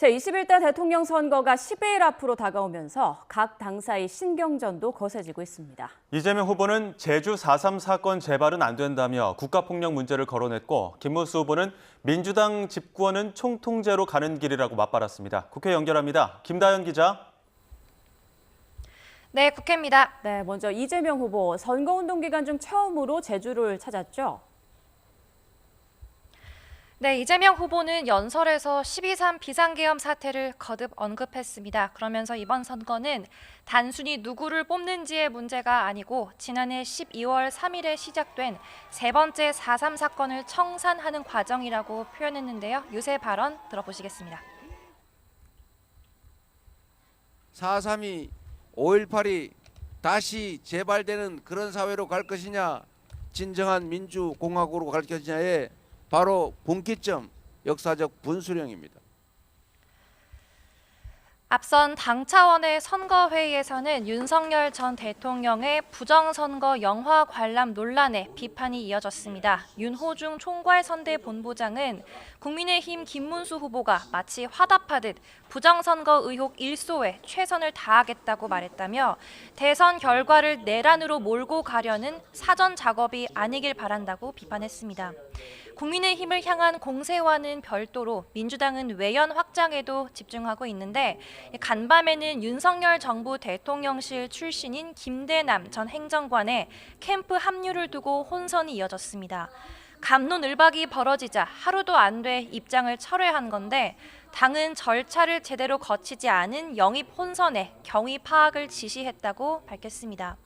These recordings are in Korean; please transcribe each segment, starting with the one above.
제21대 대통령 선거가 10일 앞으로 다가오면서 각 당사의 신경전도 거세지고 있습니다. 이재명 후보는 제주 4.3 사건 재발은 안 된다며 국가폭력 문제를 거론했고, 김문수 후보는 민주당 집권은 총통제로 가는 길이라고 맞받았습니다. 국회 연결합니다. 김다연 기자. 네, 국회입니다. 네, 먼저 이재명 후보 선거운동 기간 중 처음으로 제주를 찾았죠. 네, 이재명 후보는 연설에서 12.3 비상계엄 사태를 거듭 언급했습니다. 그러면서 이번 선거는 단순히 누구를 뽑는지의 문제가 아니고 지난해 12월 3일에 시작된 세 번째 4.3 사건을 청산하는 과정이라고 표현했는데요. 유세 발언 들어보시겠습니다. 4.3이 5.18이 다시 재발되는 그런 사회로 갈 것이냐, 진정한 민주공화국으로 갈 것이냐에 바로 분기점, 역사적 분수령입니다. 앞선 당 차원의 선거회의에서는 윤석열 전 대통령의 부정선거 영화 관람 논란에 비판이 이어졌습니다. 윤호중 총괄선대본부장은 국민의힘 김문수 후보가 마치 화답하듯 부정선거 의혹 일소에 최선을 다하겠다고 말했다며 대선 결과를 내란으로 몰고 가려는 사전 작업이 아니길 바란다고 비판했습니다. 국민의힘을 향한 공세와는 별도로 민주당은 외연 확장에도 집중하고 있는데 간밤에는 윤석열 정부 대통령실 출신인 김대남 전 행정관의 캠프 합류를 두고 혼선이 이어졌습니다. 갑론을박이 벌어지자 하루도 안 돼 입장을 철회한 건데 당은 절차를 제대로 거치지 않은 영입 혼선에 경위 파악을 지시했다고 밝혔습니다.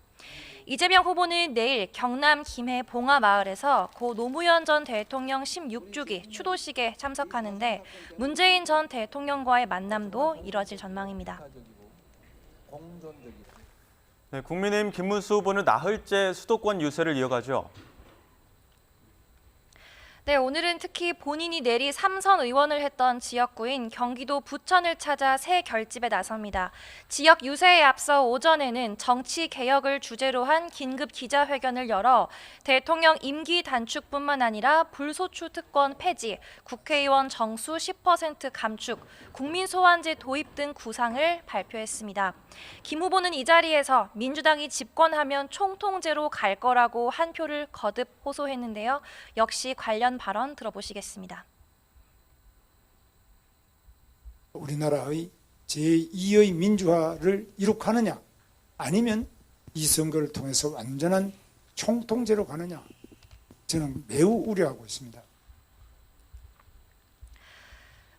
이재명 후보는 내일 경남 김해 봉화마을에서 고 노무현 전 대통령 16주기 추도식에 참석하는데 문재인 전 대통령과의 만남도 이뤄질 전망입니다. 네, 국민의힘 김문수 후보는 나흘째 수도권 유세를 이어가죠. 네, 오늘은 특히 본인이 내리 3선 의원을 했던 지역구인 경기도 부천을 찾아 새 결집에 나섭니다. 지역 유세에 앞서 오전에는 정치 개혁을 주제로 한 긴급 기자회견을 열어 대통령 임기 단축뿐만 아니라 불소추 특권 폐지, 국회의원 정수 10% 감축, 국민소환제 도입 등 구상을 발표했습니다. 김 후보는 이 자리에서 민주당이 집권하면 총통제로 갈 거라고 한 표를 거듭 호소했는데요. 역시 관련 발언 들어보시겠습니다. 우리나라의 제2의 민주화를 이룩하느냐, 아니면 이 선거를 통해서 완전한 총통제로 가느냐, 저는 매우 우려하고 있습니다.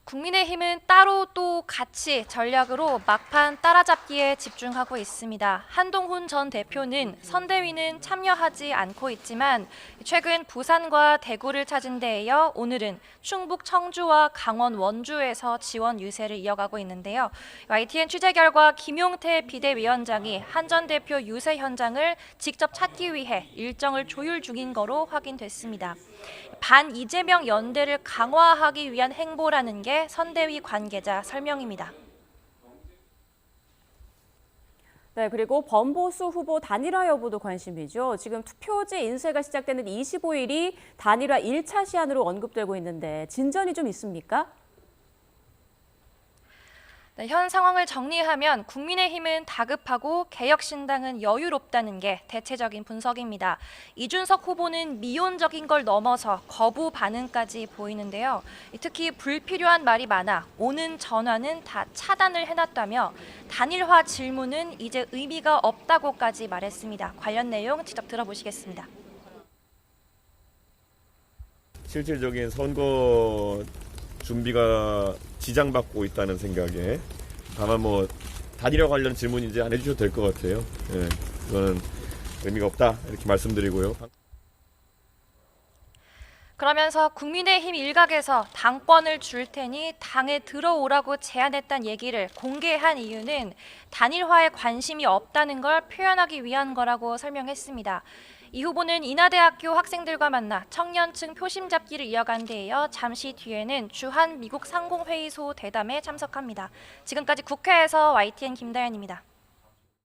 국민의힘은 따로 또 같이 전략으로 막판 따라잡기에 집중하고 있습니다. 한동훈 전 대표는 선대위는 참여하지 않고 있지만 최근 부산과 대구를 찾은 데 이어 오늘은 충북 청주와 강원 원주에서 지원 유세를 이어가고 있는데요. YTN 취재 결과 김용태 비대위원장이 한 전 대표 유세 현장을 직접 찾기 위해 일정을 조율 중인 거로 확인됐습니다. 반 이재명 연대를 강화하기 위한 행보라는 게 선대위 관계자 설명입니다. 네, 그리고 범보수 후보 단일화 여부도 관심이죠. 지금 투표지 인쇄가 시작되는 25일이 단일화 1차 시한으로 언급되고 있는데 진전이 좀 있습니까? 네, 현 상황을 정리하면 국민의힘은 다급하고 개혁신당은 여유롭다는 게 대체적인 분석입니다. 이준석 후보는 미온적인 걸 넘어서 거부 반응까지 보이는데요. 특히 불필요한 말이 많아 오는 전화는 다 차단을 해놨다며 단일화 질문은 이제 의미가 없다고까지 말했습니다. 관련 내용 직접 들어보시겠습니다. 실질적인 선거 준비가 지장받고 있다는 생각에 다만 단일화 관련 질문 이제 안 해주셔도 될 것 같아요. 예, 그거는 의미가 없다 이렇게 말씀드리고요. 그러면서 국민의힘 일각에서 당권을 줄 테니 당에 들어오라고 제안했다는 얘기를 공개한 이유는 단일화에 관심이 없다는 걸 표현하기 위한 거라고 설명했습니다. 이 후보는 인하대학교 학생들과 만나 청년층 표심 잡기를 이어간 데 이어 잠시 뒤에는 주한 미국 상공회의소 대담에 참석합니다. 지금까지 국회에서 YTN 김다연입니다.